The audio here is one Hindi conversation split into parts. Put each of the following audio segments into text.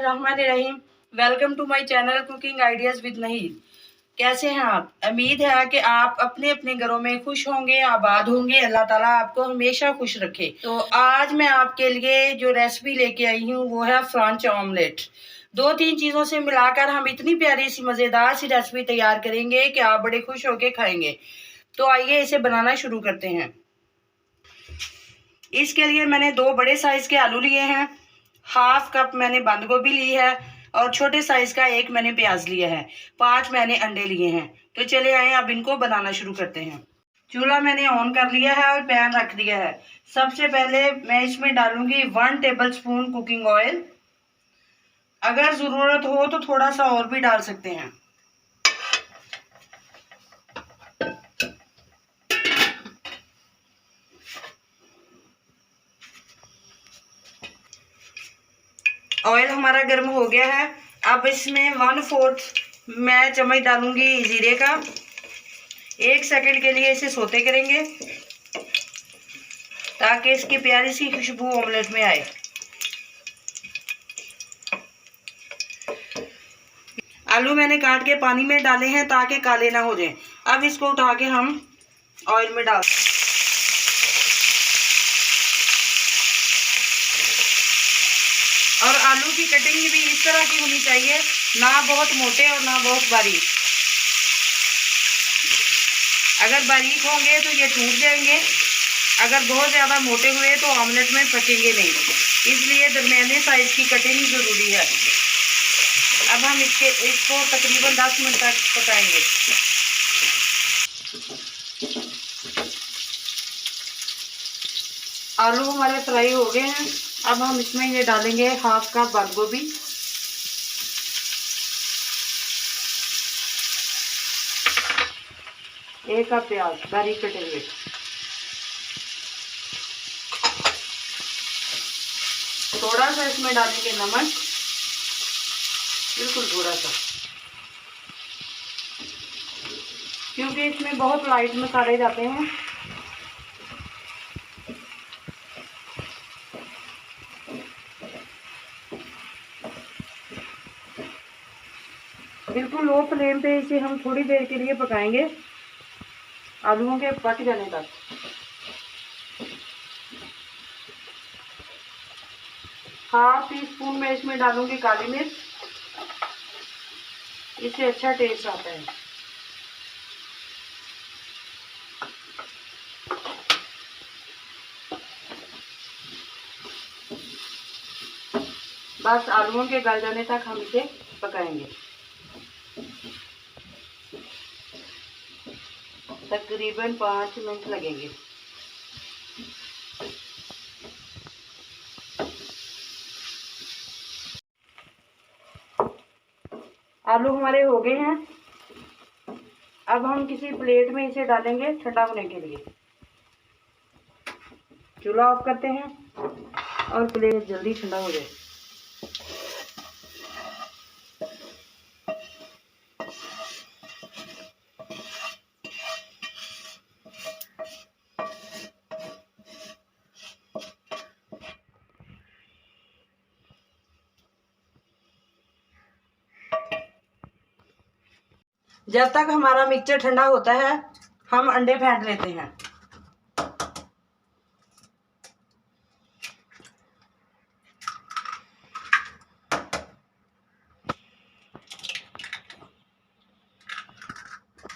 बिस्मिल्लाहिर्रहमानिर्रहीम। Welcome to my channel cooking ideas with Naheed. कैसे हैं आप? उम्मीद है कि आप अपने अपने घरों में खुश होंगे, आबाद होंगे। अल्लाह ताला आपको हमेशा खुश रखे। तो आज मैं आपके लिए जो रेसिपी लेके आई हूँ वो है फ्रेंच ऑमलेट। 2-3 चीज़ों से मिलाकर हम इतनी प्यारी सी मज़ेदार सी रेसिपी तैयार करेंगे कि आप बड़े खुश होके खाएंगे। तो आइए इसे बनाना शुरू करते हैं। इसके लिए मैंने 2 बड़े साइज के आलू लिए हैं, हाफ कप मैंने बंद गोभी ली है और छोटे साइज का 1 मैंने प्याज लिया है, 5 मैंने अंडे लिए हैं। तो चले आए अब इनको बनाना शुरू करते हैं। चूल्हा मैंने ऑन कर लिया है और पैन रख दिया है। सबसे पहले मैं इसमें डालूंगी 1 टेबलस्पून कुकिंग ऑयल। अगर जरूरत हो तो थोड़ा सा और भी डाल सकते हैं। ऑयल हमारा गर्म हो गया है। अब इसमें 1/4 मैं चम्मच डालूंगी जीरे का। 1 सेकंड के लिए इसे सोते करेंगे ताकि इसकी प्यारी सी खुशबू ऑमलेट में आए। आलू मैंने काट के पानी में डाले हैं ताकि काले ना हो जाएं। अब इसको उठा के हम ऑयल में डाल, और आलू की कटिंग भी इस तरह की होनी चाहिए, ना बहुत मोटे और ना बहुत बारीक। अगर बारीक होंगे तो ये टूट जाएंगे, अगर बहुत ज़्यादा मोटे हुए तो ऑमलेट में पकेंगे नहीं। इसलिए दरमियाने साइज की कटिंग ज़रूरी है। अब हम इसको तकरीबन 10 मिनट तक पकाएंगे। आलू हमारे फ्राई हो गए हैं। अब हम इसमें ये डालेंगे हाफ कप बंद गोभी, एक कप प्याज बारीक कटे हुए, थोड़ा सा इसमें डालेंगे नमक, बिल्कुल थोड़ा सा, क्योंकि इसमें बहुत लाइट मसाले जाते हैं। बिल्कुल लो फ्लेम पे इसे हम थोड़ी देर के लिए पकाएंगे, आलूओं के पक जाने तक। हाफ टी स्पून में इसमें डालूंगी काली मिर्च, इससे अच्छा टेस्ट आता है। बस आलूओं के गल जाने तक हम इसे पकाएंगे, तकरीबन 5 मिनट लगेंगे। आलू हमारे हो गए हैं। अब हम किसी प्लेट में इसे डालेंगे ठंडा होने के लिए। चूल्हा ऑफ करते हैं और प्लेट जल्दी ठंडा हो जाए। जब तक हमारा मिक्सचर ठंडा होता है हम अंडे फेंट लेते हैं।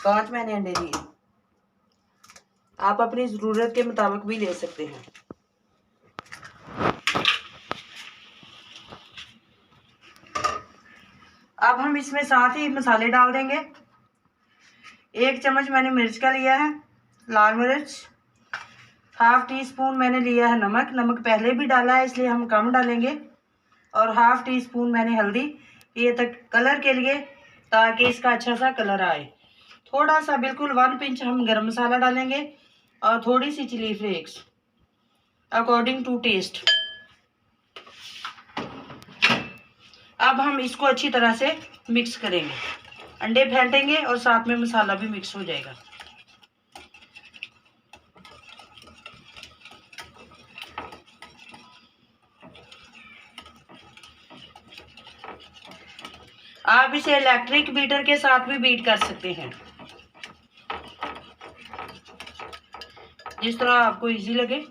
पांच मैंने अंडे लिए, आप अपनी जरूरत के मुताबिक भी ले सकते हैं। अब हम इसमें साथ ही मसाले डाल देंगे। 1 चम्मच मैंने मिर्च का लिया है, लाल मिर्च, हाफ टी स्पून मैंने लिया है नमक, नमक पहले भी डाला है इसलिए हम कम डालेंगे, और हाफ टी स्पून मैंने हल्दी, ये तक कलर के लिए ताकि इसका अच्छा सा कलर आए। थोड़ा सा बिल्कुल 1 पिंच हम गरम मसाला डालेंगे और थोड़ी सी chilli flakes according to taste. अब हम इसको अच्छी तरह से मिक्स करेंगे, अंडे फेंटेंगे और साथ में मसाला भी मिक्स हो जाएगा। आप इसे इलेक्ट्रिक बीटर के साथ भी बीट कर सकते हैं, जिस तरह आपको इजी लगे।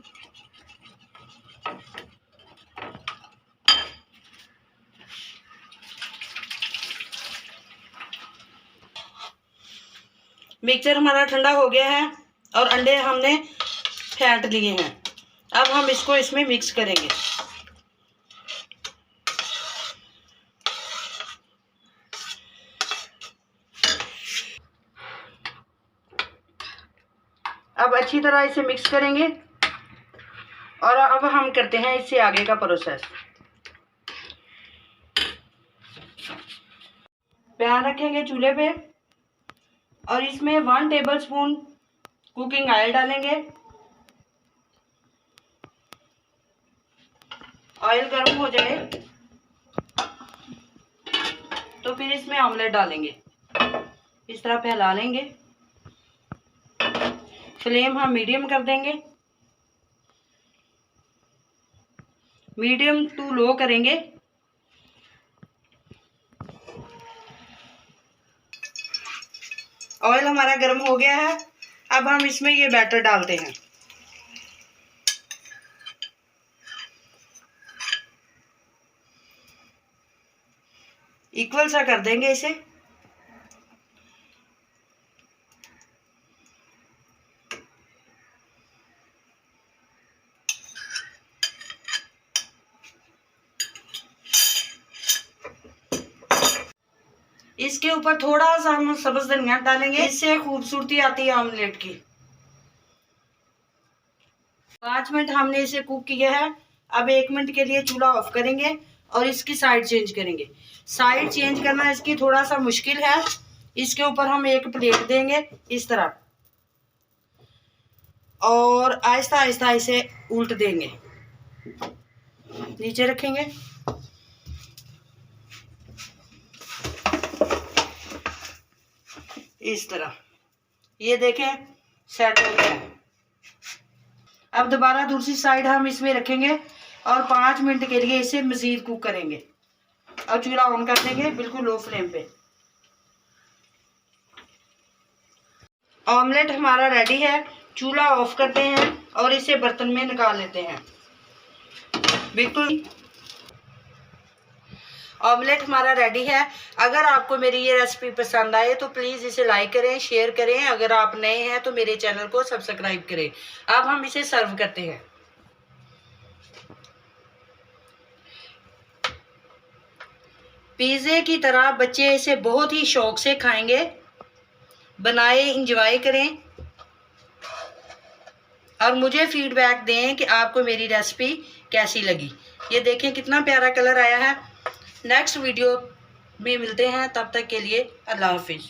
मिक्सचर हमारा ठंडा हो गया है और अंडे हमने फेंट लिए हैं। अब हम इसको इसमें मिक्स करेंगे। अब अच्छी तरह इसे मिक्स करेंगे और अब हम करते हैं इससे आगे का प्रोसेस। पैन रखेंगे चूल्हे पे और इसमें 1 टेबलस्पून कुकिंग ऑयल डालेंगे। ऑयल गर्म हो जाए तो फिर इसमें ऑमलेट डालेंगे। इस तरह फैला लेंगे। फ्लेम हम मीडियम कर देंगे, मीडियम टू लो करेंगे। ऑयल हमारा गर्म हो गया है। अब हम इसमें ये बैटर डालते हैं। इक्वल सा कर देंगे इसे। इसके ऊपर थोड़ा सा हम सब्ज धनिया डालेंगे, इससे खूबसूरती आती है ऑमलेट की। 5 मिनट हमने इसे कुक किया है। अब 1 मिनट के लिए चूल्हा ऑफ करेंगे और इसकी साइड चेंज करेंगे। साइड चेंज करना इसकी थोड़ा सा मुश्किल है। इसके ऊपर हम एक प्लेट देंगे इस तरह और आहिस्ता आहिस्ता इसे उल्ट देंगे। नीचे रखेंगे। इस तरह ये देखें सेट हो गया है। अब दोबारा दूसरी साइड हम इसमें रखेंगे और 5 मिनट के लिए इसे मज़ीद कुक करेंगे और चूल्हा ऑन कर देंगे बिल्कुल लो फ्लेम पे। ऑमलेट हमारा रेडी है। चूल्हा ऑफ करते हैं और इसे बर्तन में निकाल लेते हैं। बिल्कुल ऑमलेट हमारा रेडी है। अगर आपको मेरी ये रेसिपी पसंद आए तो प्लीज़ इसे लाइक करें, शेयर करें। अगर आप नए हैं तो मेरे चैनल को सब्सक्राइब करें। अब हम इसे सर्व करते हैं। पिज़्ज़े की तरह बच्चे इसे बहुत ही शौक से खाएंगे। बनाए, इंजॉय करें और मुझे फीडबैक दें कि आपको मेरी रेसिपी कैसी लगी। ये देखें कितना प्यारा कलर आया है। नेक्स्ट वीडियो में मिलते हैं, तब तक के लिए अल्लाह हाफिज़।